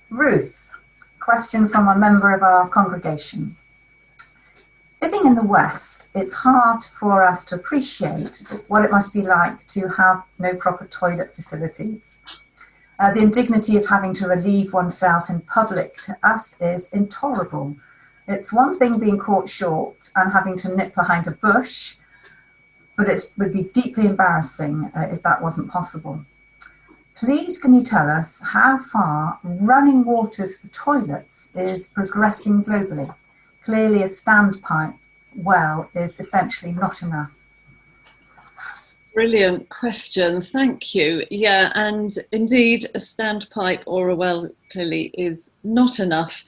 Ruth, question from a member of our congregation. Living in the West, it's hard for us to appreciate what it must be like to have no proper toilet facilities. The indignity of having to relieve oneself in public to us is intolerable. It's one thing being caught short and having to nip behind a bush, but it would be deeply embarrassing if that wasn't possible. Please can you tell us how far running waters for toilets is progressing globally? Clearly a standpipe well is essentially not enough. Brilliant question, thank you. Yeah, and indeed a standpipe or a well clearly is not enough,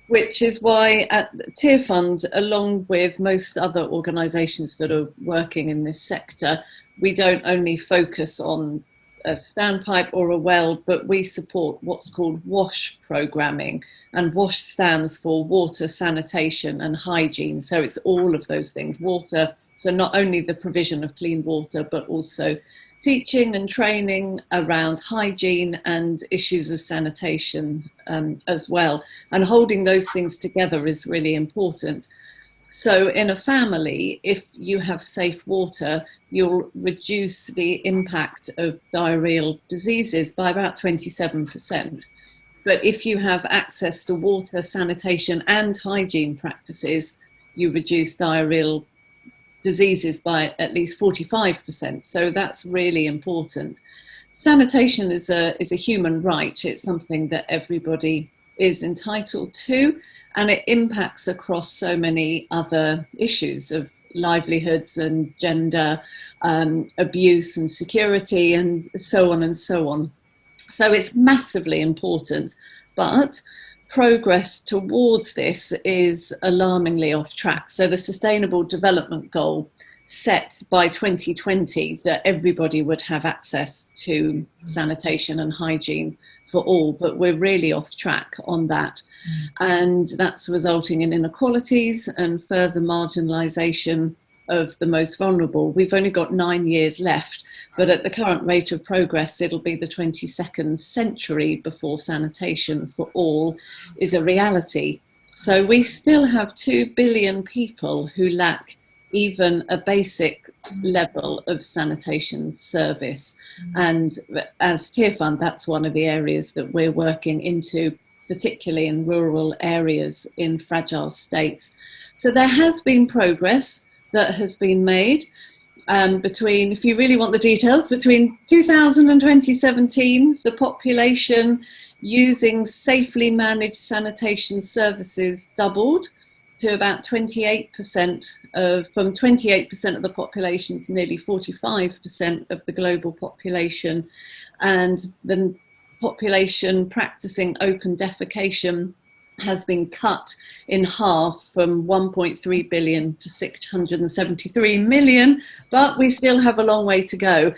which is why at Tear Fund, along with most other organisations that are working in this sector, we don't only focus on a standpipe or a well, but we support what's called WASH programming. And WASH stands for water, sanitation and hygiene. So it's all of those things, water. So not only the provision of clean water, but also teaching and training around hygiene and issues of sanitation as well. And holding those things together is really important. So in a family, if you have safe water, you'll reduce the impact of diarrheal diseases by about 27%. But if you have access to water, sanitation and hygiene practices, you reduce diarrheal diseases by at least 45%. So that's really important. Sanitation is a human right. It's something that everybody is entitled to, and it impacts across so many other issues of livelihoods and gender, abuse and security, and so on and so on. So it's massively important, but progress towards this is alarmingly off track. So the Sustainable Development Goal set by 2020 that everybody would have access to sanitation and hygiene for all, but we're really off track on that. And that's resulting in inequalities and further marginalisation of the most vulnerable. We've only got 9 years left, but at the current rate of progress, it'll be the 22nd century before sanitation for all is a reality. So we still have 2 billion people who lack even a basic level of sanitation service. And as Tear Fund, that's one of the areas that we're working into, particularly in rural areas in fragile states. So there has been progress that has been made between, if you really want the details, between 2000 and 2017, the population using safely managed sanitation services doubled to about 28%, from 28% of the population to nearly 45% of the global population. And the population practicing open defecation has been cut in half from 1.3 billion to 673 million, but we still have a long way to go.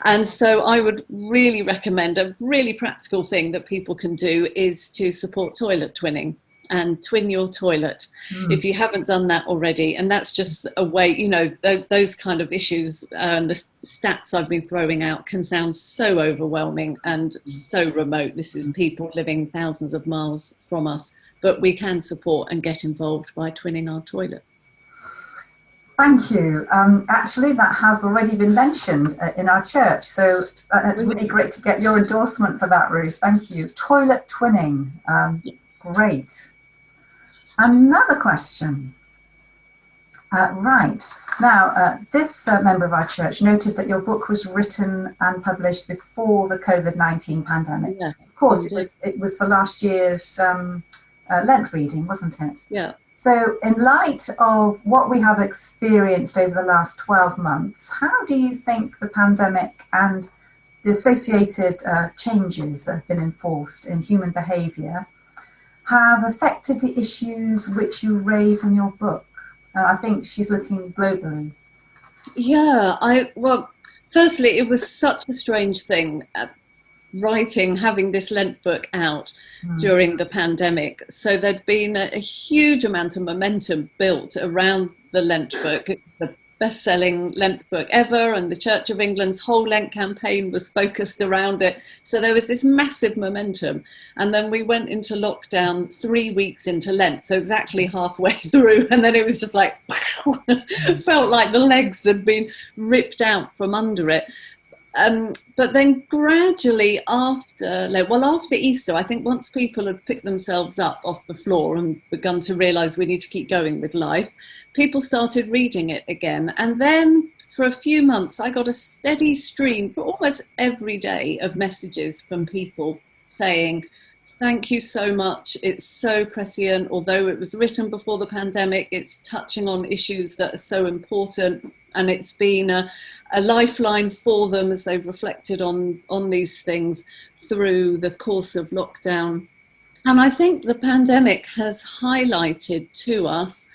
And so I would really recommend, a really practical thing that people can do is to support toilet twinning and twin your toilet if you haven't done that already. And that's just a way, you know, those kind of issues and the stats I've been throwing out can sound so overwhelming and so remote. This is people living thousands of miles from us, but we can support and get involved by twinning our toilets. Thank you. Actually, that has already been mentioned in our church, so it's really great to get your endorsement for that, Ruth. Thank you. Toilet twinning, great. Another question. Right, now this member of our church noted that your book was written and published before the COVID-19 pandemic. Yeah, of course, it was for last year's Lent reading, wasn't it? Yeah. So in light of what we have experienced over the last 12 months, how do you think the pandemic and the associated changes that have been enforced in human behaviour have affected the issues which you raise in your book? I think she's looking globally. Yeah, well, firstly, it was such a strange thing having this Lent book out during the pandemic. So there'd been a huge amount of momentum built around the Lent book. It's the best-selling Lent book ever, and the Church of England's whole Lent campaign was focused around it. So there was this massive momentum. And then we went into lockdown 3 weeks into Lent, so exactly halfway through, and then it was just like, felt like the legs had been ripped out from under it. But then gradually after Easter, I think once people had picked themselves up off the floor and begun to realise we need to keep going with life, people started reading it again. And then for a few months, I got a steady stream, almost every day, of messages from people saying, thank you so much. It's so prescient. Although it was written before the pandemic, it's touching on issues that are so important. And it's been a lifeline for them as they've reflected on these things through the course of lockdown. And I think the pandemic has highlighted to us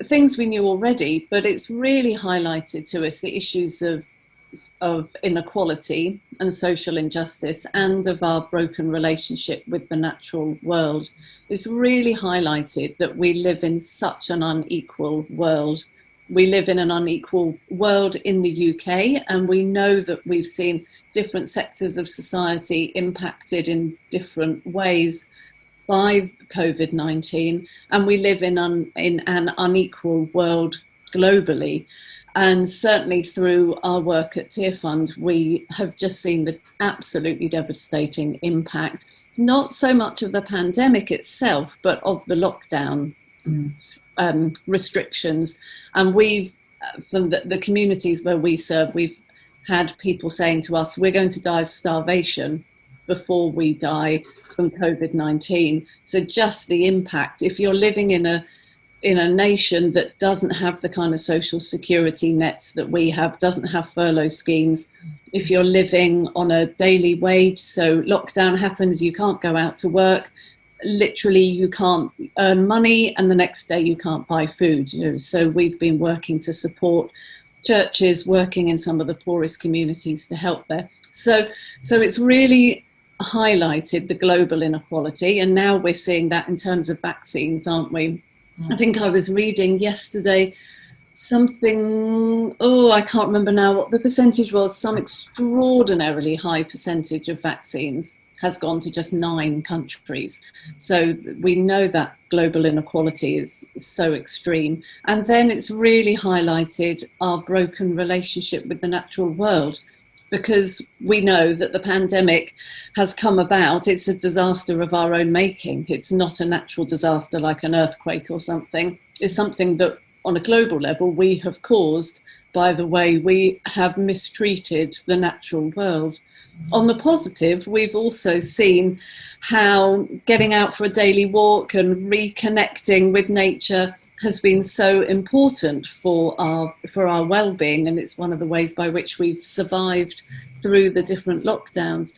things we knew already, but it's really highlighted to us the issues of inequality and social injustice, and of our broken relationship with the natural world. It's really highlighted that we live in such an unequal world. We live in an unequal world in the UK, and we know that we've seen different sectors of society impacted in different ways by COVID-19, and we live in an unequal world globally. And certainly through our work at Tear Fund, we have just seen the absolutely devastating impact, not so much of the pandemic itself, but of the lockdown restrictions. And we've, from the communities where we serve, we've had people saying to us, we're going to die of starvation before we die from COVID-19. So just the impact, if you're living in a nation that doesn't have the kind of social security nets that we have, doesn't have furlough schemes, if you're living on a daily wage, so lockdown happens, you can't go out to work, literally you can't earn money, and the next day you can't buy food. So we've been working to support churches working in some of the poorest communities to help there. So it's really highlighted the global inequality, and now we're seeing that in terms of vaccines, aren't we? I think I was reading yesterday something, I can't remember now what the percentage was, some extraordinarily high percentage of vaccines has gone to just 9 countries. So we know that global inequality is so extreme. And then it's really highlighted our broken relationship with the natural world, because we know that the pandemic has come about. It's a disaster of our own making. It's not a natural disaster like an earthquake or something. It's something that on a global level we have caused by the way we have mistreated the natural world. On the positive, we've also seen how getting out for a daily walk and reconnecting with nature has been so important for our well-being, and it's one of the ways by which we've survived through the different lockdowns.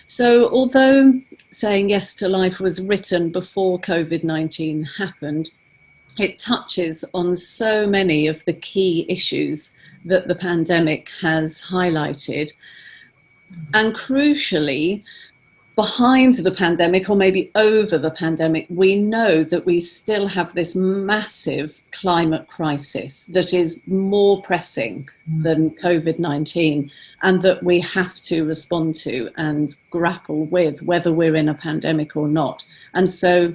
So although saying yes to life was written before COVID-19 happened, it touches on so many of the key issues that the pandemic has highlighted. And crucially, behind the pandemic, or maybe over the pandemic, we know that we still have this massive climate crisis that is more pressing than COVID-19, and that we have to respond to and grapple with, whether we're in a pandemic or not. And so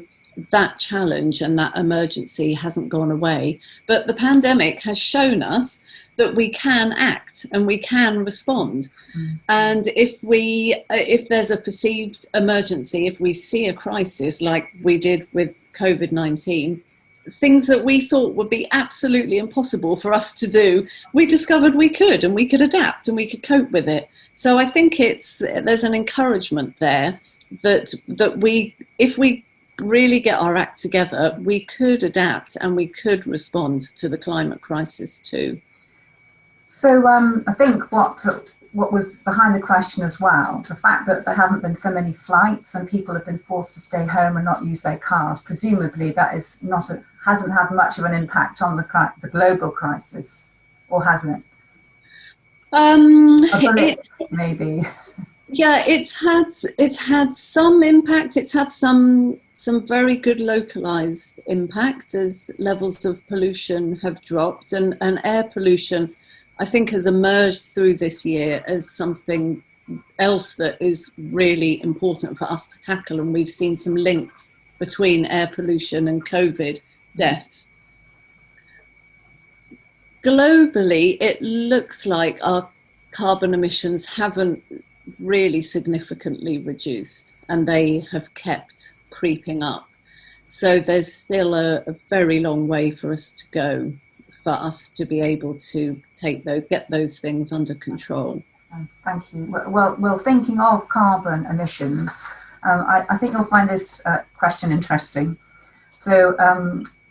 that challenge and that emergency hasn't gone away. But the pandemic has shown us that we can act and we can respond. And if there's a perceived emergency, if we see a crisis like we did with COVID-19, things that we thought would be absolutely impossible for us to do, we discovered we could, and we could adapt and we could cope with it. So I think there's an encouragement there that if we really get our act together, we could adapt and we could respond to the climate crisis too. So I think what was behind the question as well, the fact that there haven't been so many flights and people have been forced to stay home and not use their cars, presumably that is hasn't had much of an impact on the global crisis, or hasn't it? A blip, maybe. Yeah, it's had some impact. It's had some very good localized impact as levels of pollution have dropped, and air pollution, I think, has emerged through this year as something else that is really important for us to tackle. And we've seen some links between air pollution and COVID deaths. Globally, it looks like our carbon emissions haven't really significantly reduced, and they have kept creeping up. So there's still a very long way for us to go for us to be able to get those things under control. Thank you. Well, thinking of carbon emissions, I think you'll find this question interesting. So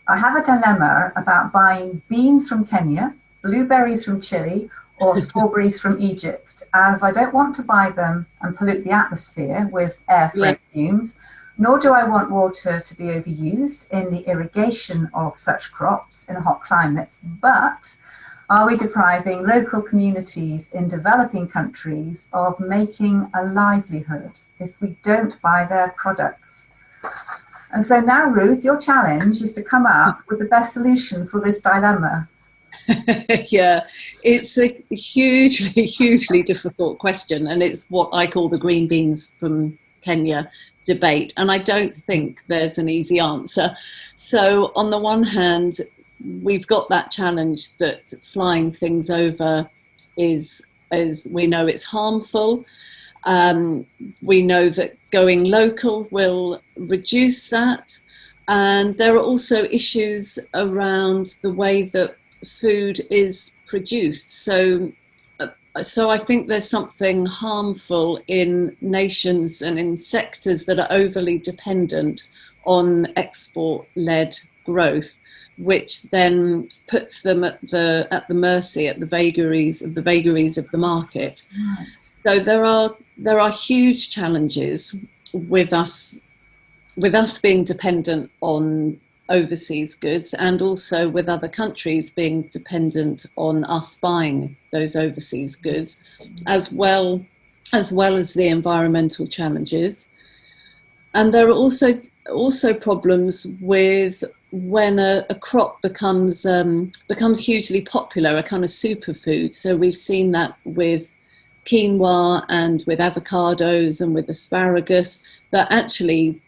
I have a dilemma about buying beans from Kenya, blueberries from Chile, or strawberries from Egypt, as I don't want to buy them and pollute the atmosphere with air freight fumes, nor do I want water to be overused in the irrigation of such crops in hot climates. But are we depriving local communities in developing countries of making a livelihood if we don't buy their products? And so now, Ruth, your challenge is to come up with the best solution for this dilemma. Yeah, it's a hugely difficult question, and it's what I call the green beans from Kenya debate. And I don't think there's an easy answer. So on the one hand, we've got that challenge that flying things over is, as we know, it's harmful. We know that going local will reduce that. And there are also issues around the way that food is produced. So I think there's something harmful in nations and in sectors that are overly dependent on export-led growth, which then puts them at the mercy, at the vagaries of the market. Right. So there are huge challenges with us being dependent on overseas goods, and also with other countries being dependent on us buying those overseas goods, as well as the environmental challenges. And there are also problems with when a crop becomes hugely popular, a kind of superfood. So we've seen that with quinoa and with avocados and with asparagus, that actually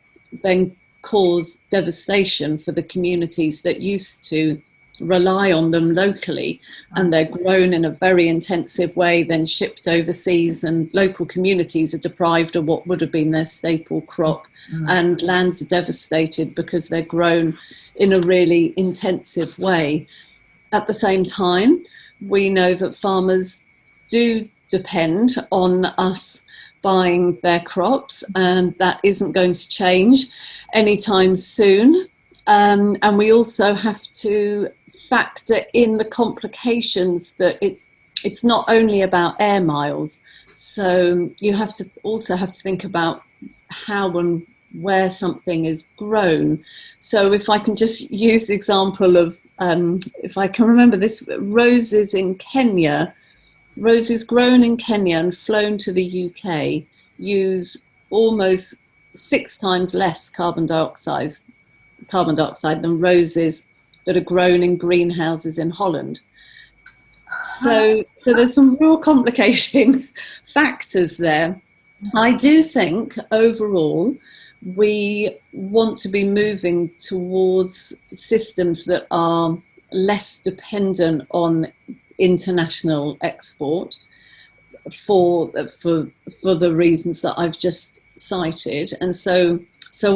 then cause devastation for the communities that used to rely on them locally, and they're grown in a very intensive way, then shipped overseas, and local communities are deprived of what would have been their staple crop, and lands are devastated because they're grown in a really intensive way. At the same time, we know that farmers do depend on us buying their crops, and that isn't going to change anytime soon. And we also have to factor in the complications that it's not only about air miles. So you have to think about how and where something is grown. So if I can just use the example of, if I can remember this, roses grown in Kenya and flown to the UK use almost 6 times less carbon dioxide than roses that are grown in greenhouses in Holland. So there's some real complicating factors there. I do think overall we want to be moving towards systems that are less dependent on international export for the reasons that I've just cited. And so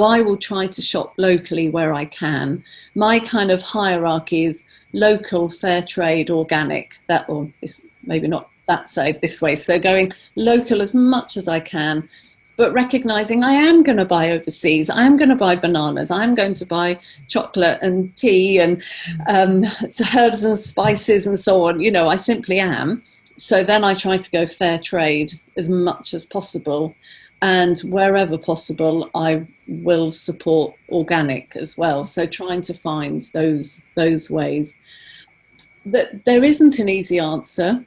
I will try to shop locally where I can. My kind of hierarchy is local, fair trade, organic. That, or this, maybe not that side, this way. So going local as much as I can, but recognizing I am going to buy overseas. I am going to buy bananas. I'm going to buy chocolate and tea and herbs and spices and so on. You know, I simply am. So then I try to go fair trade as much as possible. And wherever possible, I will support organic as well. So trying to find those ways. That there isn't an easy answer.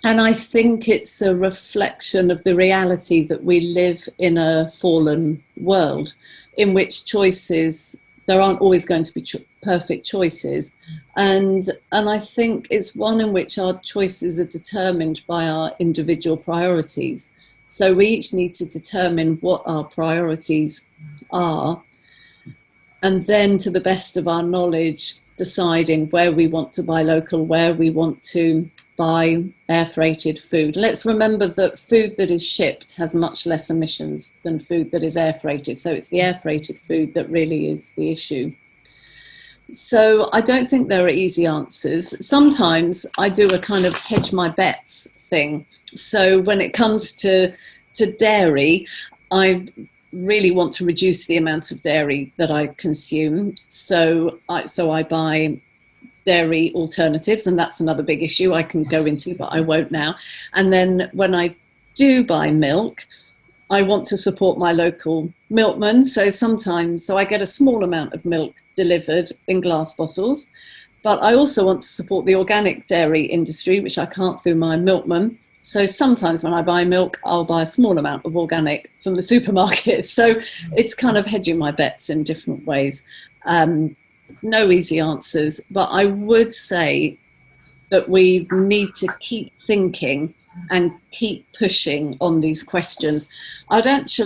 And I think it's a reflection of the reality that we live in a fallen world in which choices, there aren't always going to be perfect choices. And I think it's one in which our choices are determined by our individual priorities. So we each need to determine what our priorities are, and then, to the best of our knowledge, deciding where we want to buy local, where we want to buy air freighted food. Let's remember that food that is shipped has much less emissions than food that is air freighted. So it's the air freighted food that really is the issue. So I don't think there are easy answers. Sometimes I do a kind of hedge my bets thing. So when it comes to dairy, I really want to reduce the amount of dairy that I consume. So I buy dairy alternatives, and that's another big issue I can go into, but I won't now. And then when I do buy milk, I want to support my local milkman. So I get a small amount of milk delivered in glass bottles, but I also want to support the organic dairy industry, which I can't through my milkman. So sometimes when I buy milk, I'll buy a small amount of organic from the supermarket. So it's kind of hedging my bets in different ways. No easy answers, but I would say that we need to keep thinking and keep pushing on these questions. It's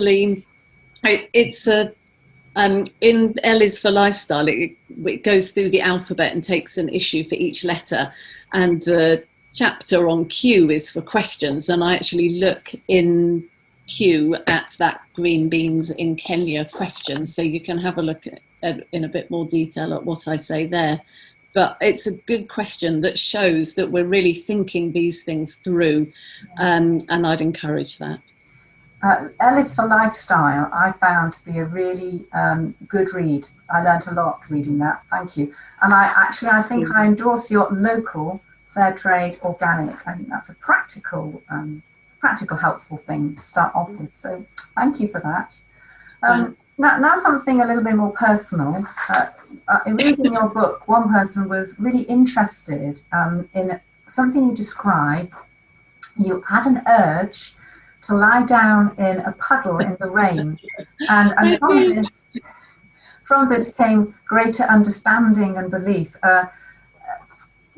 in Ellie's for Lifestyle, it goes through the alphabet and takes an issue for each letter. And the chapter on Q is for questions. And I actually look in Q at that green beans in Kenya question. So you can have a look at in a bit more detail at what I say there. But it's a good question that shows that we're really thinking these things through, and I'd encourage that. Ellis for Lifestyle I found to be a really good read. I learnt a lot reading that, thank you. And I think I endorse your local, fair trade, organic. I think that's a practical, helpful thing to start off with. So thank you for that. Now something a little bit more personal. In reading your book, one person was really interested in something you describe. You had an urge to lie down in a puddle in the rain, and from this came greater understanding and belief.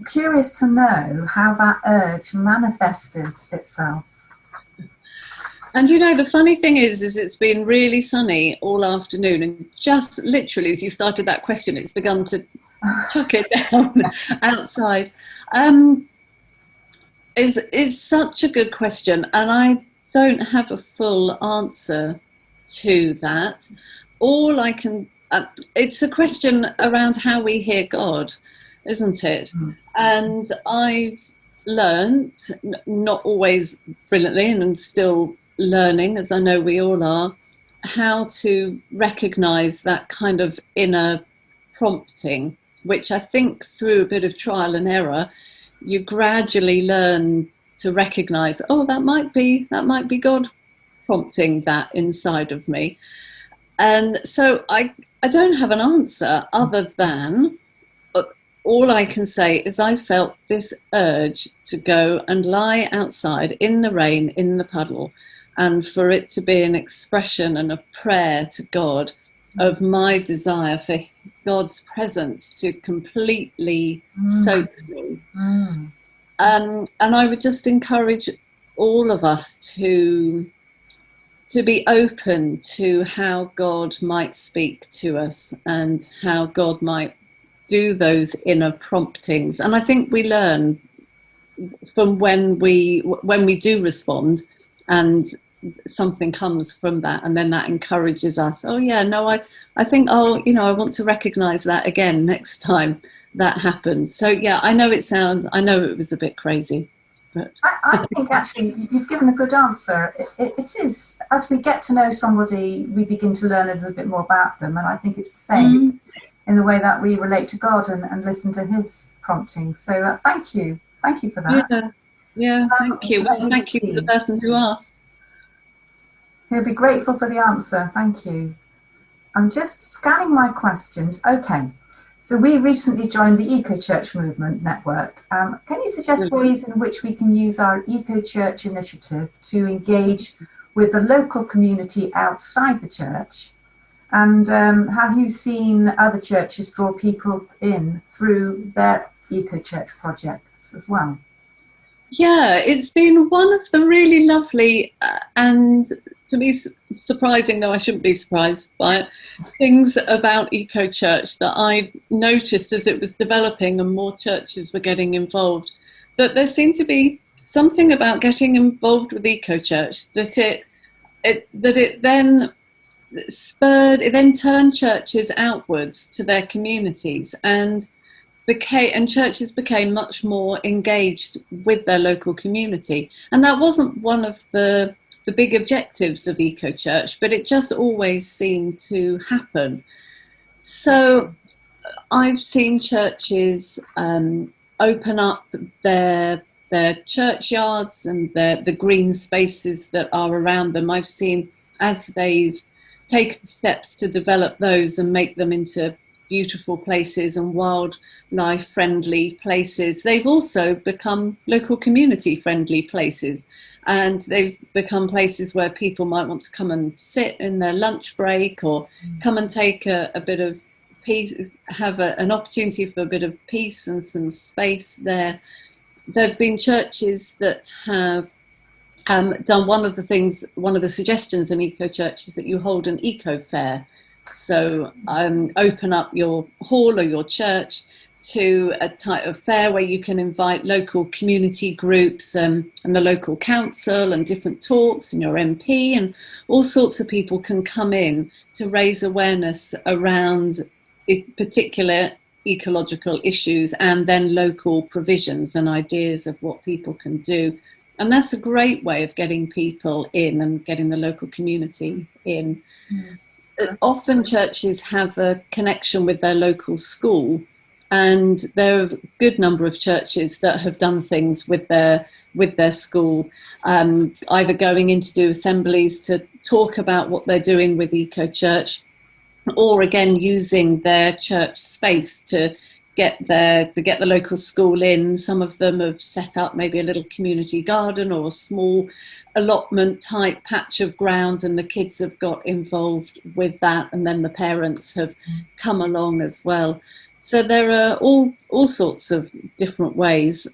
Curious to know how that urge manifested itself. And you know, the funny thing is it's been really sunny all afternoon, and just literally as you started that question, it's begun to chuck it down outside. Is such a good question, and I don't have a full answer to that. All I can, it's a question around how we hear God, isn't it? And I've learned, not always brilliantly, and I'm still learning, as I know we all are, how to recognize that kind of inner prompting, which I think through a bit of trial and error, you gradually learn to recognize, oh, that might be God prompting that inside of me. And so I don't have an answer other than all I can say is I felt this urge to go and lie outside in the rain, in the puddle, and for it to be an expression and a prayer to God of my desire for God's presence to completely soak me. And I would just encourage all of us to be open to how God might speak to us and how God might do those inner promptings. And I think we learn from when we do respond and something comes from that, and then that encourages us, oh yeah, no, I think, oh, you know, I want to recognize that again next time that happens. So yeah, I know it was a bit crazy, but I think actually you've given a good answer. It is, as we get to know somebody, we begin to learn a little bit more about them, and I think it's the same in the way that we relate to God and listen to his prompting. So thank you for that. Yeah, thank you. Well, thank you to the person who asked. He'll be grateful for the answer. Thank you. I'm just scanning my questions. Okay, So we recently joined the Eco Church Movement Network. Can you suggest ways in which we can use our Eco Church initiative to engage with the local community outside the church? And have you seen other churches draw people in through their Eco Church projects as well? Yeah, it's been one of the really lovely and, to me, surprising, though I shouldn't be surprised by it, things about Eco Church that I noticed as it was developing and more churches were getting involved, that there seemed to be something about getting involved with Eco Church that it then spurred, it then turned churches outwards to their communities, and churches became much more engaged with their local community. And that wasn't one of the big objectives of Eco Church, but it just always seemed to happen. So I've seen churches open up their churchyards and the green spaces that are around them. I've seen, as they've taken the steps to develop those and make them into beautiful places and wildlife friendly places, they've also become local community friendly places, and they've become places where people might want to come and sit in their lunch break, or come and take a bit of peace, have an opportunity for a bit of peace and some space there. There have been churches that have done one of the suggestions in Eco Church is that you hold an eco fair. So open up your hall or your church to a type of fair where you can invite local community groups and the local council and different talks, and your MP, and all sorts of people can come in to raise awareness around particular ecological issues, and then local provisions and ideas of what people can do. And that's a great way of getting people in and getting the local community in. Often churches have a connection with their local school, and there are a good number of churches that have done things with their school, either going in to do assemblies to talk about what they're doing with Eco Church, or again using their church space to get the local school in. Some of them have set up maybe a little community garden or a small allotment type patch of ground, and the kids have got involved with that, and then the parents have come along as well. So there are all sorts of different ways,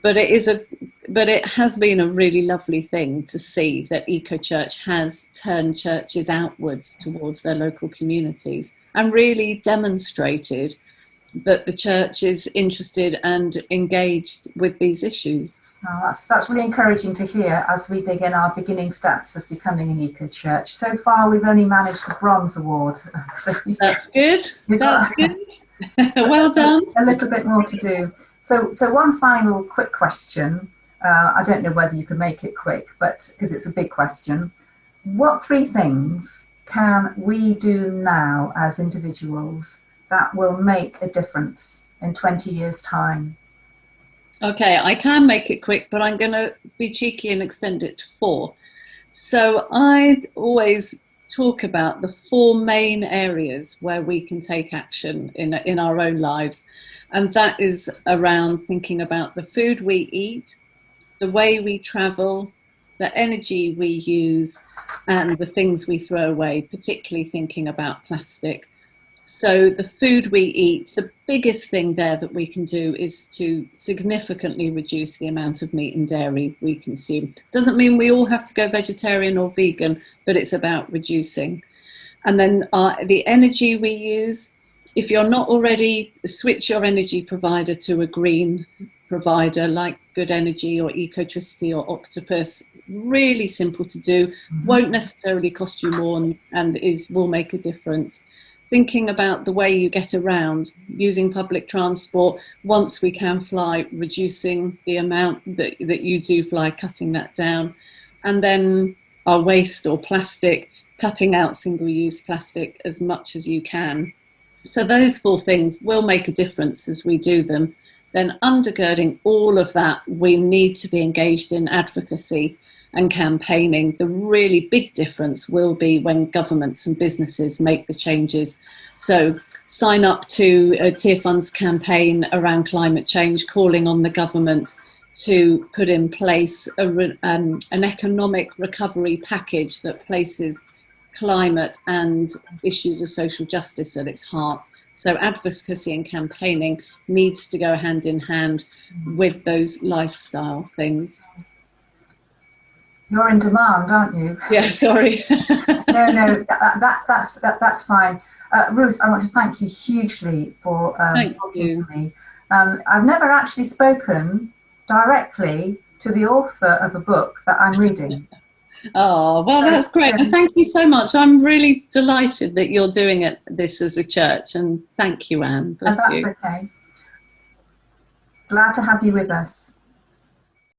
but it has been a really lovely thing to see that Eco Church has turned churches outwards towards their local communities and really demonstrated that the church is interested and engaged with these issues. Oh, that's really encouraging to hear as we begin our beginning steps as becoming an Eco Church. So far, we've only managed the Bronze Award. So that's good. That's good. Well done. A little bit more to do. So one final quick question. I don't know whether you can make it quick, but because it's a big question. What 3 things can we do now as individuals that will make a difference in 20 years' time? Okay, I can make it quick, but I'm going to be cheeky and extend it to 4. So I always talk about the 4 main areas where we can take action in our own lives. And that is around thinking about the food we eat, the way we travel, the energy we use, and the things we throw away, particularly thinking about plastic. So the food we eat, the biggest thing there that we can do is to significantly reduce the amount of meat and dairy we consume. Doesn't mean we all have to go vegetarian or vegan, but it's about reducing. And then the energy we use, if you're not already, switch your energy provider to a green provider like Good Energy or Ecotricity or Octopus. Really simple to do, won't necessarily cost you more, and will make a difference. Thinking about the way you get around, using public transport, once we can fly, reducing the amount that you do fly, cutting that down. And then our waste or plastic, cutting out single-use plastic as much as you can. So those 4 things will make a difference as we do them. Then undergirding all of that, we need to be engaged in advocacy. and campaigning. The really big difference will be when governments and businesses make the changes. So sign up to a Tear Fund's campaign around climate change, calling on the government to put in place an economic recovery package that places climate and issues of social justice at its heart. So advocacy and campaigning needs to go hand in hand with those lifestyle things. You're in demand, aren't you? Yeah, sorry. No, that's fine. Ruth, I want to thank you hugely for talking to me. I've never actually spoken directly to the author of a book that I'm reading. Oh, well, that's great. And thank you so much. I'm really delighted that you're doing this as a church. And thank you, Anne. Bless you. That's okay. Glad to have you with us.